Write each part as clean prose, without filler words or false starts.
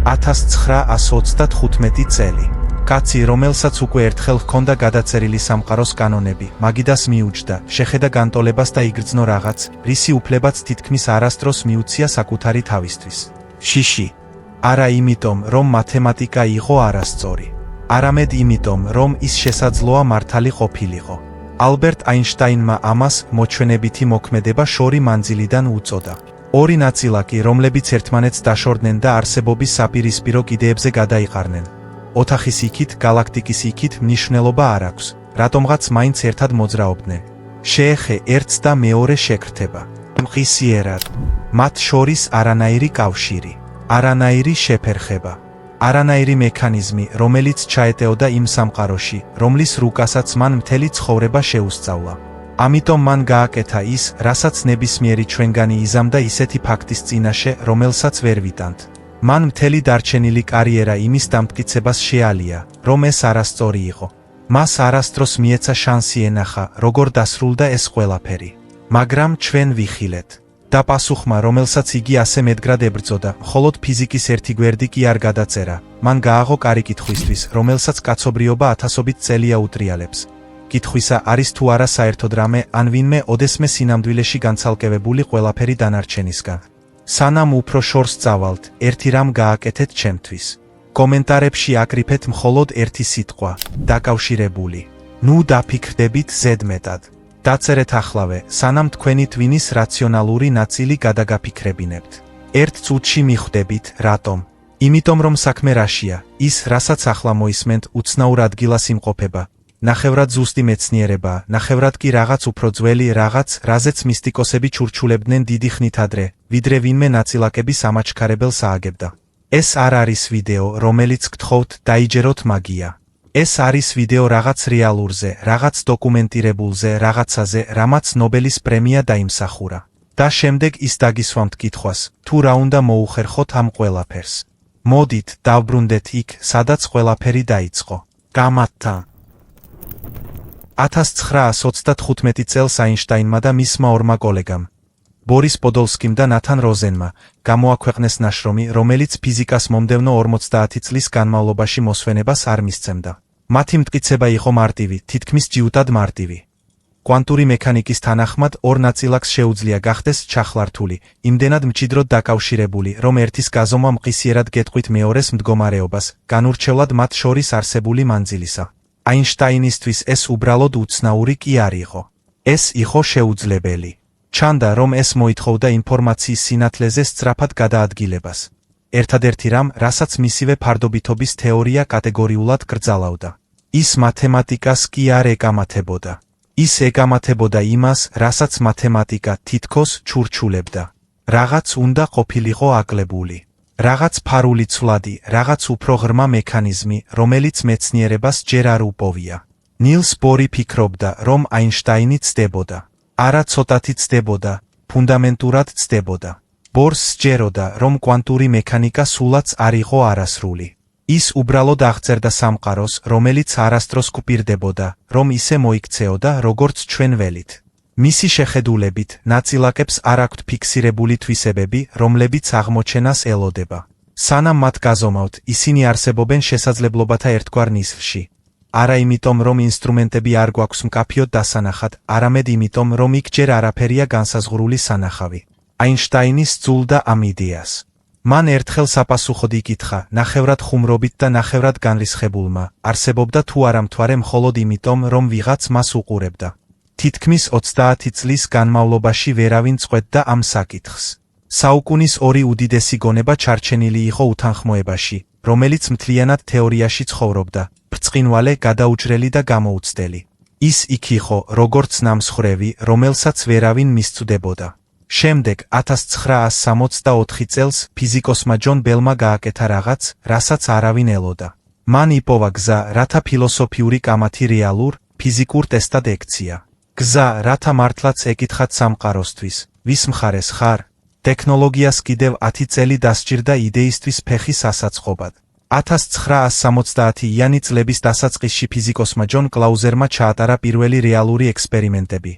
1935 წელი. კაცი, რომელსაც უკვე ერთხელ ჰქონდა გადაწერილი სამყაროს კანონები, მაგიდას მიუჯდა, შეხედა განტოლებას და იგრძნო რაღაც, რისი უფლებაც თითქმის არასდროს მიუცია საკუთარი თავისთვის. შიში. არა იმიტომ, რომ მათემატიკა იყო არასწორი. არამედ იმიტომ, რომ ის შესაძლოა მართალი ყოფილიყო. ალბერტ აინშტაინმა ამას მოჩვენებითი მოქმედება შორი მანძილიდან უწოდა. ორი ნაწილაკი, რომლებიც ერთმანეთს დაშორდნენ და არსებობის საპირისპირო კიდეებზე გადაიყარნენ. ოთახის იქით, გალაქტიკის იქით მნიშვნელობა არ აქვს, რატომღაც მაინც ერთად მოძრაობდნენ. შეეხე ერთს და მეორე შეკრთება. მყისიერად. მათ შორის არანაირი კავშირი, არანაირი შეფერხება, არანაირი მექანიზმი, რომელიც ჩაეტეოდა იმ სამყაროში, რომლის რუკასაც მან მთელი ცხოვრება შეუსწავლა. ამიტომ მან გააკეთა ის, რასაც ნებისმიერი ჩვენგანი იზამდა ისეთი ფაქტის წინაშე, რომელსაც ვერ ვიტანთ. მან მთელი დარჩენილი კარიერა იმის დამტკიცებას შეალია, რომ ეს არასწორი იყო. მას არასდროს მიეცა შანსი ენახა, როგორ დასრულდა ეს ყველაფერი. მაგრამ ჩვენ ვიხილეთ. და პასუხმა, რომელსაც იგი ასე მედგრად ებრძოდა, მხოლოდ ფიზიკის ერთი გვერდი კი არ გადაწერა, მან გააღო კარი კითხვისთვის, რომელსაც კაცობრიობა ათასობით წელია უტრიალებს. კითხვისა არის თუ არა საერთოდ რამე, ან ვინმე ოდესმე სინამდვილეში განცალკევებული ყველაფერი დანარჩენისგან. სანამ უფრო შორს წავალთ, ერთი რამ გააკეთეთ ჩემთვის. კომენტარებში აკრიფეთ მხოლოდ ერთი სიტყვა, დაკავშირებული. ნუ დაფიქრდებით ზედმეტად. დაწერეთ ახლავე, სანამ თქვენი ტვინის რაციონალური ნაწილი გადაგაფიქრებინებთ. ერთ წუთში მიხვდებით, რატომ. იმიტომ რომ საქმე რაშია, ის, რასაც ახლა მოისმენთ, უცნაურ ადგილას იმყოფება. ნახევრად ზუსტი მეცნიერება, ნახევრად კი რაღაც უფრო ძველი რაღაც, რაზეც მისტიკოსები ჩურჩულებდნენ დიდი ხნით ადრე, ვიდრე ვინმე ნაწილაკების ამაჩქარებელს ააგებდა. ეს არ არის ვიდეო, რომელიც გთხოვთ დაიჯეროთ მაგია. ეს არის ვიდეო რაღაც რეალურზე, რაღაც დოკუმენტირებულზე, რაღაცაზე, რამაც ნობელის პრემია დაიმსახურა. და შემდეგ ის დაგისვამთ კითხვას, თუ რა უნდა მოუხერხოთ ამ ყველაფერს. მოდით, დავბრუნდეთ იქ, სადაც ყველაფერი დაიწყო. გამათთა. 1935 წელს აინშტაინმა და მისმა ორმა კოლეგამ, ბორის პოდოლსკიმ და ნათან როზენმა, გამოაქვეყნეს ნაშრომი, რომელიც ფიზიკას მომდევნო 50 წლის განმავლობაში მოსვენებას არ მისცემდა. მათი მტკიცება იყო მარტივი, თითქმის ჯიუტად მარტივი. კვანტური მექანიკის თანახმად ორ ნაწილაკს შეუძლია გახდეს ჩახლართული, იმდენად მჭიდროდ დაკავშირებული, რომ ერთის გაზომა მყისიერად გეტყვით მეორეს მდგომარეობას, განურჩევლად მათ შორის არსებული მანძილისა. აინშტაინისთვის ეს უბრალოდ უცნაური კი არ იყო. ეს იყო შეუძლებელი. ჩანდა, რომ ეს მოითხოვდა ინფორმაციის სინათლეზე სწრაფად გადაადგილებას. ერთადერთი რამ, რასაც მისივე ფარდობითობის თეორია კატეგორიულად კრძალავდა. ის მათემატიკას კი არ ეკამათებოდა. ის ეკამათებოდა იმას, რასაც მათემატიკა თითქოს ჩურჩულებდა. რაღაც უნდა ყოფილიყო აკლებული. რაღაც ფარული ცვლადი, რაღაც უფრო ღრმა მექანიზმი, რომელიც მეცნიერებას ჯერ არ უპოვია. ნილს ბორი ფიქრობდა, რომ აინშტაინი ცდებოდა. არა ცოტათი ცდებოდა, ფუნდამენტურად ცდებოდა. ბორს სჯეროდა, რომ კვანტური მექანიკა სულაც არ იყო არასრული. ის უბრალოდ აღწერდა სამყაროს, რომელიც არასდროს გვპირდებოდა, რომ ისე მოიქცეოდა, როგორც ჩვენ ველით. მისი შეხედულებით, ნაწილაკებს არ აქვთ ფიქსირებული თვისებები, რომლებიც აღმოჩენას ელოდება. სანამ მათ გაზომავთ, ისინი არსებობენ შესაძლებლობათა ერთგვარ ნისლში. არა იმიტომ, რომ ინსტრუმენტები არ გვაქვს მკაფიოდ დასანახად, არამედ იმიტომ, რომ იქ ჯერ არაფერია განსაზღვრული სანახავი. აინშტაინი სძულდა ამ იდეას. მან ერთხელ საპასუხოდ იკითხა, ნახევრად ხუმრობით და ნახევრად განრისხებულმა, არსებობდა თუ არა მთვარე მხოლოდ იმიტომ, რომ ვიღაც მას უყურებდა. თითქმის 30 წლის განმავლობაში ვერავინ წყვეტდა ამ საკითხს. საუკუნის ორი უდიდესი გონება ჩარჩენილი იყო უთანხმოებაში, რომელიც მთლიანად თეორიაში ცხოვრობდა, ბრწყინვალე, გადაუჭრელი და გამოუცდელი. ის იქ იყო, როგორც ნამსხვრევი, რომელსაც ვერავინ მისწვდებოდა. შემდეგ 1964 წელს ფიზიკოსმა ჯონ ბელმა გააკეთა რაღაც, რასაც არავინ ელოდა. მან იპოვა გზა, რათა ფილოსოფიური კამათი რეალურ, ფიზიკურ ტესტად ექცია. გზა, რათა მართლაც ეკითხათ სამყაროსთვის, ვის მხარეს ხარ? ტექნოლოგიას კიდევ 10 წელი დასჭირდა იდეისთვის ფეხის ასაწყობად. 1970-იანი წლების დასაწყისში ფიზიკოსმა ჯონ კლაუზერმა ჩაატარა პირველი რეალური ექსპერიმენტები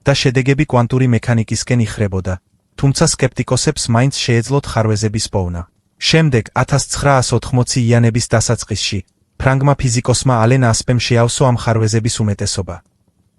და შედეგები კვანტური მექანიკისკენ იხრებოდა, თუმცა სკეპტიკოსებს მაინც შეეძლოთ ხარვეზების პოვნა. შემდეგ 1980-იანების დასაწყისში ფრანგმა ფიზიკოსმა ალენ ასპემ შეავსო ამ ხარვეზების უმეტესობა.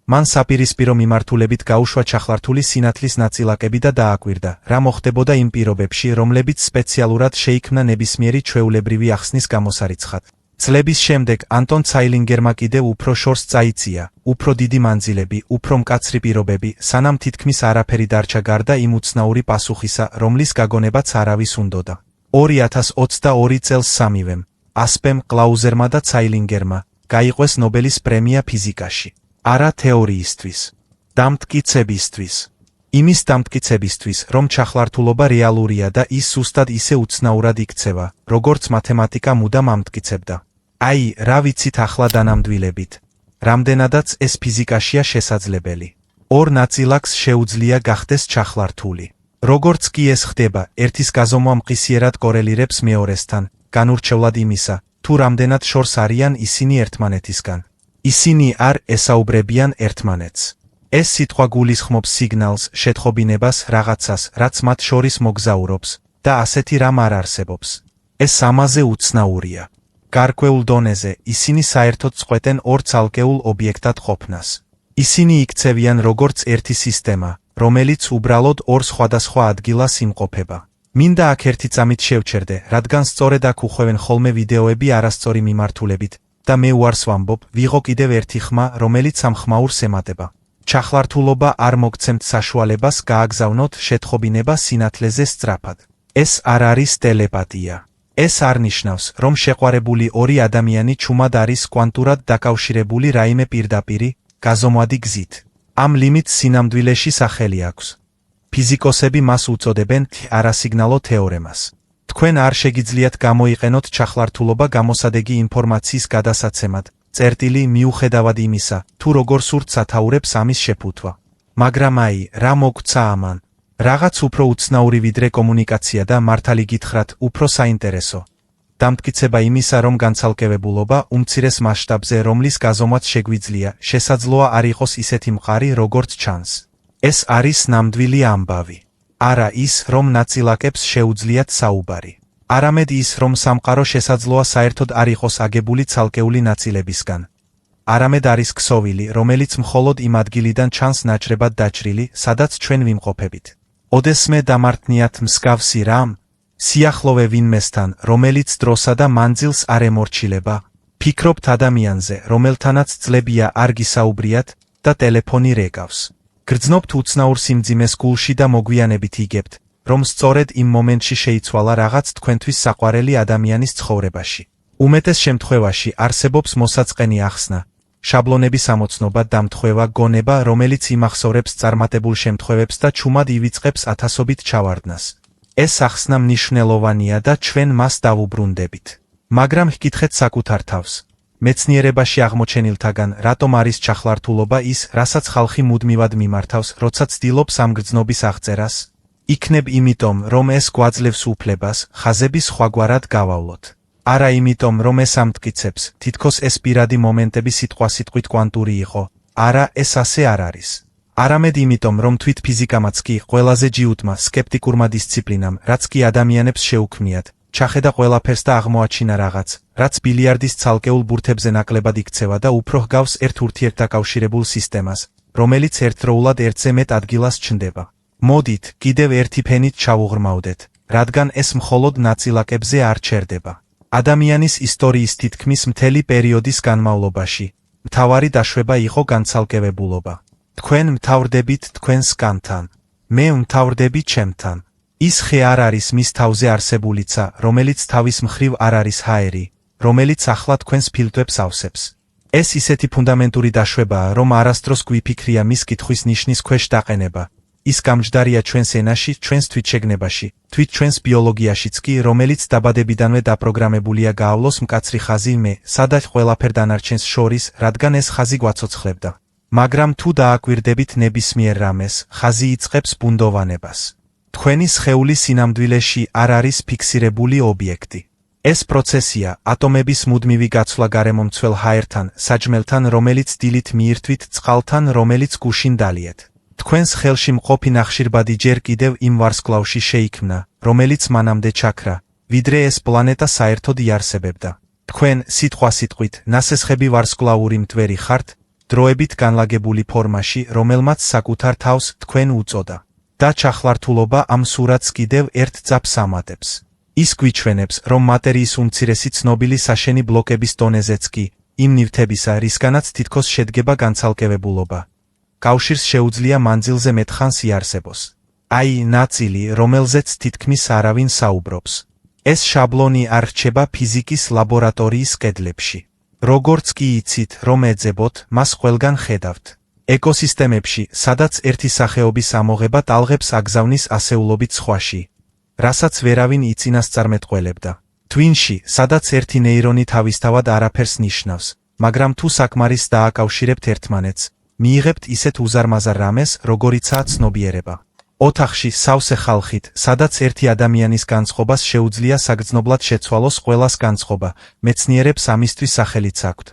მან საპირისპირო მიმართულებით გაუშვა ჩახლართული სინათლის ნაწილაკები და დააკვირდა, რა მოხდებოდა იმ პირობებში, რომლებიც სპეციალურად შეიქმნა ნებისმიერი ჩვეულებრივი ახსნის გამოსარიცხად. წლების შემდეგ ანტონ ცაილინგერმა კიდევ უფრო შორს წაიწია, უფრო დიდი მანძილები, უფრო მკაცრი პირობები, სანამ თითქმის არაფერი დარჩა გარდა იმ უცნაური პასუხისა, რომლის გაგონებაც არავის უნდოდა. 2022 წელს სამივემ, ასპემ, კლაუზერმა და ცაილინგერმა, გაიყვეს ნობელის პრემია ფიზიკაში. არა თეორიისთვის, დამტკიცებისთვის. იმის დამტკიცებისთვის, რომ ჩახლართულობა რეალურია და ის ზუსტად ისე უცნაურად იქცევა, როგორც მათემატიკა მუდამ ამტკიცებდა. აი, რა ვიცით ახლა დანამდვილებით. რამდენადაც ეს ფიზიკაშია შესაძლებელი. ორ ნაწილაკს შეუძლია გახდეს ჩახლართული. როგორც კი ეს ხდება, ერთის გაზომვა მყისიერად კორელირებს მეორესთან, განურჩევლად იმისა, თუ რამდენად შორს არიან ისინი ერთმანეთისგან. ისინი არ ესაუბრებიან ერთმანეთს. ეს სიტყვა გულისხმობს სიგნალს, შეთხობინებას, რაღაცას, რაც მათ შორის მოგზაურობს, და ასეთი რამ არ არსებობს. ეს ამაზე უცნაურია. გარკვეულ დონეზე, ისინი საერთოდ წყვეტენ ორ ცალკეულ ობიექტად ყოფნას. ისინი იქცევიან როგორც ერთი სისტემა, რომელიც უბრალოდ ორ სხვადასხვა ადგილას იმყოფება. მინდა აქ ერთი წამით შევჩერდე, რადგან სწორედ აქ უხვევენ ხოლმე ვიდეოები არასწორი მიმართულებით, და მე უარს ვამბობ, ვიღო კიდევ ერთი ხმა, რომელიც ამ ხმაურს ემატება. ჩახლართულობა არ მოგცემთ საშუალებას გააგზავნოთ შეთხობინება სინათლეზე სწრაფად. ეს არ არის ტელეპათია. ეს არ ნიშნავს, რომ შეყვარებული ორი ადამიანი ჩუმად არის კვანტურად დაკავშირებული რაიმე პირდაპირი, გაზომვადი გზით. ამ ლიმიტს სინამდვილეში სახელი აქვს. ფიზიკოსები მას უწოდებენ არასიგნალო თეორემას. თქვენ არ შეგიძლიათ გამოიყენოთ ჩახლართულობა გამოსადეგი ინფორმაციის გადასაცემად, წერტილი მიუხედავად იმისა, თუ როგორ სურთ სათაურებს ამის შეფუთვა. მაგრამ აი, რა მოგცა ამან? რაღაც უფრო უცნაური ვიდრე კომუნიკაცია და მართალი გითხრათ, უფრო საინტერესო. დამტკიცება იმისა, რომ განცალკევებულობა უმცირეს მასშტაბზე, რომლის გაზომვაც შეგვიძლია, შესაძლოა არ იყოს ისეთი მყარი, როგორც ჩანს. ეს არის ნამდვილი ამბავი. არა ის, რომ ნაწილაკებს შეუძლიათ საუბარი. არამედ ის, რომ სამყარო შესაძლოა საერთოდ არ იყოს აგებული ცალკეული ნაწილებისგან. არამედ არის ქსოვილი, რომელიც მხოლოდ იმ ადგილიდან ჩანს ნაჭრებად დაჭრილი, სადაც ჩვენ ვიმყოფებით. ოდესმე დამართნიათ მსგავსი რამ, სიახლოვე ვინმესთან, რომელიც დროსა და მანძილს არ ემორჩილება, ფიქრობთ ადამიანზე, რომელთანაც წლებია არ გისაუბრიათ და ტელეფონი რეკავს. გრძნობთ უცნაურ სიმძიმეს გულში და მოგვიანებით იგებთ, რომ სწორედ იმ მომენტში შეიცვალა რაღაც თქვენთვის საყვარელი ადამიანის ცხოვრებაში. უმეტეს შემთხვევაში არსებობს მოსაწყენი ახსნა, შაბლონების ამოცნობა, დამთხვევა, გონება, რომელიც იმახსოვრებს წარმატებულ შემთხვევებს და ჩუმად ივიწყებს ათასობით ჩავარდნას. ეს ახსნა მნიშვნელოვანია და ჩვენ მას დავუბრუნდებით. მაგრამ ჰკითხეთ საკუთარ თავს. მეცნიერებაში აღმოჩენილთაგან რატომ არის ჩახლართულობა ის, რასაც ხალხი მუდმივად მიმართავს, როცა ცდილობს ამ გრძნობის აღწერას? იქნებ იმიტომ, რომ ეს გვაძლევს უფლებას, ხაზების სხვაგვარად გავავლოთ. არა იმიტომ, რომ ეს ამტკიცებს, თითქოს ეს პირადი მომენტები სიტყვასიტყვით კვანტური იყო. არა, ეს ასე არ არის. არამედ იმიტომ, რომ თვით ფიზიკამაც კი ყველაზე ჯიუტმა, სკეპტიკურმა დისციპლინამ, რაც კი ადამიანებს შეუქმნიათ, ჩახედა ყველაფერს და აღმოაჩინა რაღაც, რაც ბილიარდის ცალკეულ ბურთებზე ნაკლებად იქცევა და უფრო ჰგავს ერთ ურთიერთდაკავშირებულ სისტემას, რომელიც ერთდროულად ერთზე მეტ ადგილას ჩნდება. მოდით, კიდევ ერთი ფენით ჩავუღრმავდეთ, რადგან ეს მხოლოდ ნაწილაკებზე არ ჩერდება. ადამიანის ისტორიის თითქმის მთელი პერიოდის განმავლობაში მთავარი დაშვება იყო განცალკევებულობა. თქვენ მთავრდებით თქვენს კანთან, მე მთავრდები ჩემთან. ის ხე არ არის მის თავზე არსებულიცა, რომელიც თავის მხრივ არ არის ჰაერი, რომელიც ახლა თქვენს ფილტვებს ავსებს. ეს ისეთი ფუნდამენტური დაშვებაა, რომ არასდროს გვიფიქრია მის კითხვის ნიშნის ქვეშ დაყენება. ის გამჯდარია ჩვენს ენაში, ჩვენს თვითშეგნებაში, თვით ჩვენს ბიოლოგიაშიც კი, რომელიც დაბადებიდანვე დაპროგრამებულია გაავლოს მკაცრი ხაზი მე, სადაც ყველაფერ დანარჩენს შორის, რადგან ეს ხაზი გვაცოცხლებდა. მაგრამ თუ დააკვირდებით ნებისმიერ რამეს, ხაზი იწყებს ბუნდოვანებას. თქვენი სხეული სინამდვილეში არ არის ფიქსირებული ობიექტი. ეს პროცესია, ატომების მუდმივი გაცვლა გარემომცველ ჰაერთან, საჭმელთან, რომელიც დილით მიირთვით, წყალთან, რომელიც გუშინ დალიეთ. თქვენს ხელში მყოფი ნახშირბადი ჯერ კიდევ იმ ვარსკვლავში შეიქმნა, რომელიც მანამდე ჩაქრა, ვიდრე ეს პლანეტა საერთოდ იარსებებდა. თქვენ სიტყვასიტყვით ნასესხები ვარსკვლავური მტვერი ხართ, დროებით განლაგებული ფორმაში, რომელმაც საკუთარ თავს თქვენ უწოდა. და ჩახლართულობა ამ სურათს კიდევ ერთ ძაბს ამატებს. ის გვიჩვენებს, რომ მატერიის უმცირესი ცნობილი საშენი ბლოკების დონეზეც კი, იმ ნივთებისა, რისგანაც თითქოს შედგება განცალკევებულობა. კავშირს შეუძლია მანძილზე მეტხანს იარსებოს. აი, ნაწილი, რომელზეც თითქმის არავინ საუბრობს. ეს შაბლონი არ რჩება ფიზიკის ლაბორატორიის კედლებში. როგორც კი იცით, რომ ეძებოთ, მას ყველგან ხედავთ. ეკოსისტემებში, სადაც ერთი სახეობის ამოღება ტალღებს აგზავნის ასეულობით სხვაში, რასაც ვერავინ იწინასწარმეტყველებდა. twinში, სადაც ერთი ნეირონი თავისთავად არაფერს ნიშნავს, მაგრამ თუ საკმარის დააკავშირებთ ერთმანეთს, მიიღებთ ისეთ უზარმაზარ რამეს, როგორიცაა ცნობიერება. ოთახში, სავსე ხალხით, სადაც ერთი ადამიანის განწყობას შეუძლია საგრძნობლად შეცვალოს ყველას განწყობა, მეცნიერებს ამისთვის სახელიც აქვთ.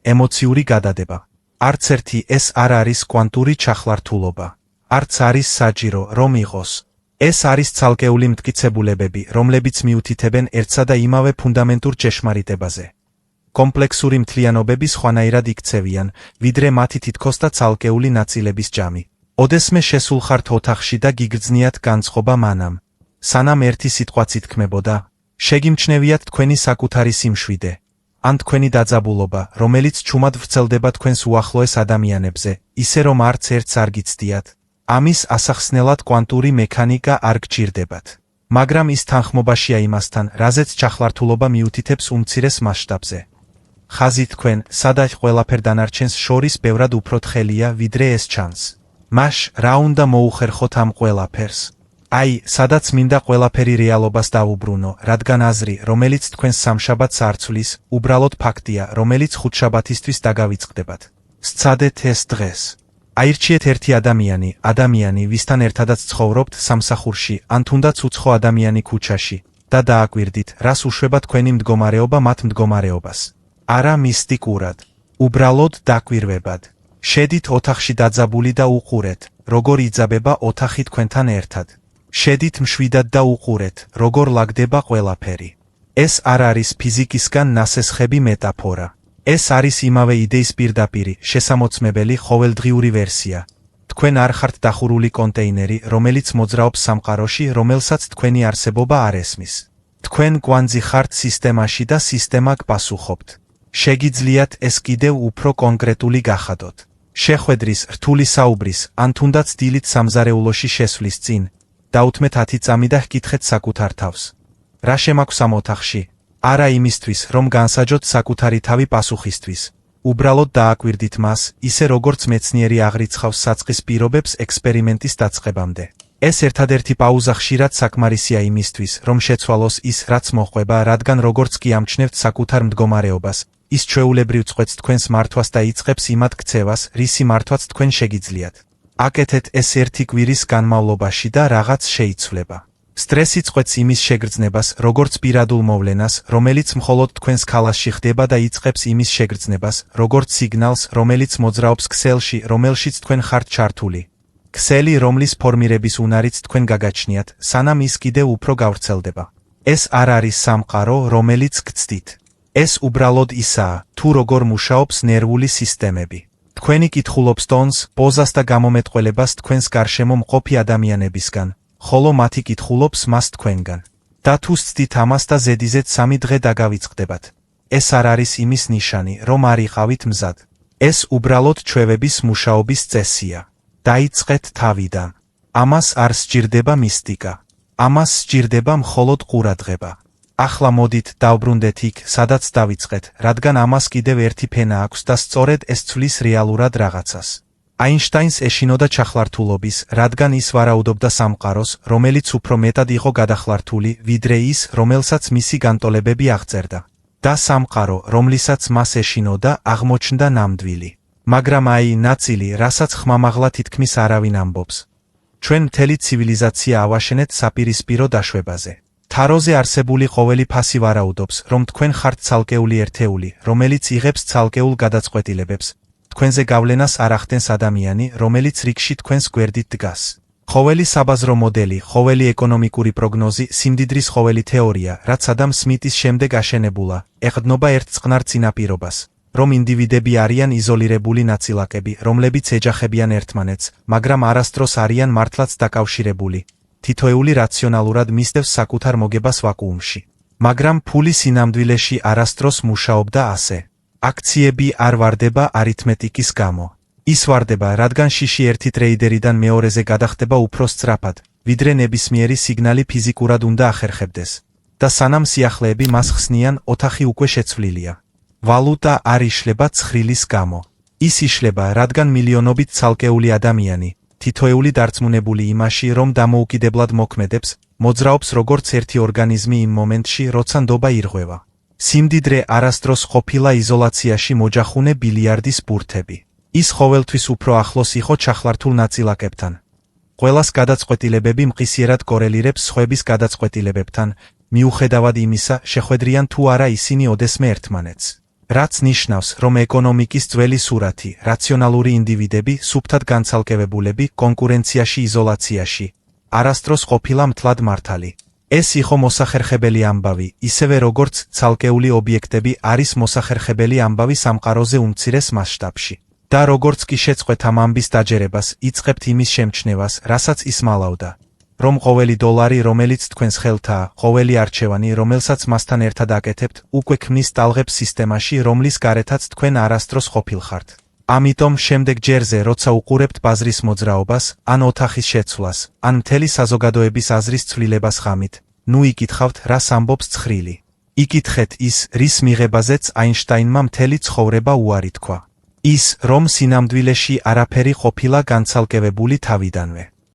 ემოციური გადადება. არც ერთი ეს არ არის კვანტური ჩახლართულობა. არც არის საჭირო, რომ იყოს. ეს არის ცალკეული მტკიცებულებები, რომლებიც მიუთითებენ ერთსა და იმავე ფუნდამენტურ ჭეშმარიტებაზე. კომპლექსური მთლიანობები სხვანაირად იქცევიან, ვიდრე მათი თითქოს და ცალკეული ნაწილების ჯამი. ოდესმე შესულ ხართ ოთახში და გიგრძნიათ განწყობა მანამ, სანამ ერთი სიტყვაც ითქმებოდა, შეგიმჩნევიათ თქვენი საკუთარი სიმშვიდე, ან თქვენი დაძაბულობა, რომელიც ჩუმად ვრცელდება თქვენს უახლოეს ადამიანებზე, ისე რომ არც ერთს არ გიცდიათ. ამის ასახსნელად კვანტური მექანიკა არ გჭირდებათ. მაგრამ ის თანხმობაშია იმასთან, რაზეც ჩახლართულობა მიუთითებს უმცირეს მასშტაბზე. ხაზი თქვენ, სადაც ყველაფერ დანარჩენს შორის ბევრად უფრო თხელია, ვიდრე ეს ჩანს. მაშ რა უნდა მოუხერხოთ ამ ყველაფერს? აი, სადაც მინდა ყველაფერი რეალობას დაუბრუნო, რადგან აზრი, რომელიც თქვენს სამშაბათს არ ცვლის, უბრალოდ ფაქტია, რომელიც ხუთშაბათისთვის დაგავიწყდებათ. სცადეთ ეს დღეს. აირჩიეთ ერთი ადამიანი, ვისთან ერთადაც ცხოვრობთ სამსახურში, ან თუნდაც უცხო ადამიანი ქუჩაში, და დააკვირდით, რას უშვება თქვენი მდგომარეობა მათ მდგომარეობას. არა მისტიკურად, უბრალოდ დაკვირვებად. შედით ოთახში დაძაბული და უყურეთ, როგორ იძაბება ოთახი თქვენთან ერთად. შედით მშვიდად და უყურეთ, როგორ ლაგდება ყველაფერი. ეს არ არის ფიზიკისგან ნასესხები მეტაფორა. ეს არის იმავე იდეის პირდაპირი, შესამოწმებელი ყოველდღიური ვერსია. თქვენ არ ხართ დახურული კონტეინერი, რომელიც მოძრაობს სამყაროში, რომელსაც თქვენი არსებობა არ ესმის. თქვენ კვანძი ხართ სისტემაში და სისტემა გპასუხობთ. შეგიძლიათ ეს კიდევ უფრო კონკრეტული გახადოთ. შეხვედრის, რთული საუბრის, ან თუნდაც დილით სამზარეულოში შესვლის წინ, დაუთმეთ 10 წამი და ჰკითხეთ საკუთარ თავს. რა შემაქვს ამ ოთახში? არა იმისთვის, რომ განსაჯოთ საკუთარი თავი პასუხისთვის. უბრალოდ დააკვირდით მას, ისე როგორც მეცნიერი აღრიცხავს საწყის პირობებს ექსპერიმენტის დაწყებამდე. ეს ერთადერთი პაუზა ხშირად საკმარისია იმისთვის, რომ შეცვალოს ის, რაც მოყვება, რადგან როგორც კი ამჩნევთ საკუთარ მდგომარეობას, ის ჩვეულებრივ წყვეტს თქვენს მართვას და იწყებს იმად ქცევას, რისი მართვაც თქვენ შეგიძლიათ. აკეთეთ ეს ერთი კვირის განმავლობაში და რაღაც შეიცვლება. სტრესი წყვეტს იმის შეგრძნებას, როგორც პირადულ მოვლენას, რომელიც მხოლოდ თქვენს ქალასში ხდება და იწყებს იმის შეგრძნებას, როგორც სიგნალს, რომელიც მოძრაობს ქსელში, რომელშიც თქვენ ხართ ჩართული. ქსელი, რომლის ფორმირების უნარიც თქვენ გაგაჩნიათ, სანამ ის კიდევ უფრო გავრცელდება. ეს არ არის სამყარო, რომელიც გცდით. ეს უბრალოდ ისაა, თუ როგორ მუშაობს ნერვული სისტემები. თქვენი კითხულობს ტონს, პოზას და გამომეტყველებას თქვენს გარშემო მყოფი ადამიანებისგან, ხოლო მათი კითხულობს მას თქვენგან. და თუ სცდით ამას და ზედიზედ 3 დღე დაგავიწყდებათ. ეს არ არის იმის ნიშანი, რომ არ იყავით მზად. ეს უბრალოდ ჩვევების მუშაობის წესია. დაიწყეთ თავიდან. ამას არ სჭირდება მისტიკა. ამას სჭირდება მხოლოდ ყურადღება. ახლა მოდით დავბრუნდეთ იქ, სადაც დავიწყეთ, რადგან ამას კიდევ ერთი ფენა აქვს და სწორედ ეს ცვლის რეალურად რაღაცას. აინშტაინს ეშინოდა ჩახლართულობის, რადგან ის ვარაუდობდა სამყაროს, რომელიც უფრო მეტად იყო გადახლართული, ვიდრე ის, რომელსაც მისი განტოლებები აღწერდა. და სამყარო, რომლისაც მას ეშინოდა, აღმოჩნდა ნამდვილი. მაგრამ აი ნაწილი, რასაც ხმამაღლა თითქმის არავინ ამბობს. ჩვენ მთელი ცივილიზაცია ავაშენეთ საპირისპირო დაშვებაზე. თაროზე არსებული ყოველი ფასი ვარაუდობს, რომ თქვენ ხართ ცალკეული ერთეული, რომელიც იღებს ცალკეულ გადაწყვეტილებებს. თქვენზე გავლენას არ ახდენს ადამიანი, რომელიც რიგში თქვენს გვერდით დგას. ხოველი საბაზრო მოდელი, ხოველი ეკონომიკური პროგნოზი, სიმდიდრის ხოველი თეორია, რაც ადამ სმიტის შემდეგ აშენებულა, ეყრდნობა ერთ წყნარ წინაპირობას, რომ ინდივიდები არიან იზოლირებული ნაწილაკები, რომლებიც ეჯახებიან ერთმანეთს, მაგრამ არასდროს არიან მართლაც დაკავშირებული. თითოეული რაციონალურად მისდევს საკუთარ მოგებას ვაკუუმში. მაგრამ ფული სინამდვილეში არასდროს მუშაობდა ასე. აქციები არ ვარდება არითმეტიკის გამო. ის ვარდება, რადგან შიში ერთი ტრეიდერიდან მეორეზე გადახდება უფრო სწრაფად, ვიდრე ნებისმიერი სიგნალი ფიზიკურად უნდა ახერხებდეს. და სანამ სიახლეები მას ხსნიან, ოთახი უკვე შეცვლილია. ვალუტა არ იშლება ცხრილის გამო. ის იშლება, რადგან მილიონობით ცალკეული ადამიანი, თითოეული დარწმუნებული იმაში, რომ დამოუკიდებლად მოქმედებს, მოძრაობს როგორც ერთი ორგანიზმი იმ მომენტში, როცა ნდობა ირღვევა. სიმდიდრე არასდროს ყოფილა იზოლაციაში მოჯახუნე ბილიარდის ბურთები. ის ყოველთვის უფრო ახლოს იყო ჩახლართულ ნაწილაკებთან. ყველას გადაწყვეტილებები მყისიერად კორელირებს სხვების გადაწყვეტილებებთან, მიუხედავად იმისა, შეხვედრიან თუ არა ისინი ოდესმე ერთმანეთს. რაც ნიშნავს, რომ ეკონომიკის ძველი სურათი, რაციონალური ინდივიდები, სუფთად განცალკევებულები, კონკურენციაში იზოლაციაში, არასდროს ყოფილა მთლად მართალი. ეს იყო მოსახერხებელი ამბავი, ისევე როგორც ცალკეული ობიექტები არის მოსახერხებელი ამბავი სამყაროზე უმცირეს მასშტაბში. და როგორც კი შეწყვეთ ამ ამბის დაჯერებას, იწყებთ იმის შემჩნევას, რასაც ის მალავდა. რომ ყოველი დოლარი, რომელიც თქვენს ხელთაა, ყოველი არჩევანი, რომელსაც მასთან ერთად აკეთებთ, უკვე ქმნის ტალღებს სისტემაში, რომლის გარეთაც თქვენ არასდროს ყოფილხართ. ამიტომ შემდეგ ჯერზე, როცა უყურებთ ბაზრის მოძრაობას, ან ოთახის შეცვლას, ან მთელი საზოგადოების აზრის ცვლილებას ხამით, ნუ იკითხავთ, რას ამბობს ცხრილი. იკითხეთ ის, რის მიღებაზეც აინშტაინმა მთელი ცხოვრება უარი თქვა. ის, რომ სინამდვილეში არაფერი ყოფილა განცალკევებული თავიდანვე.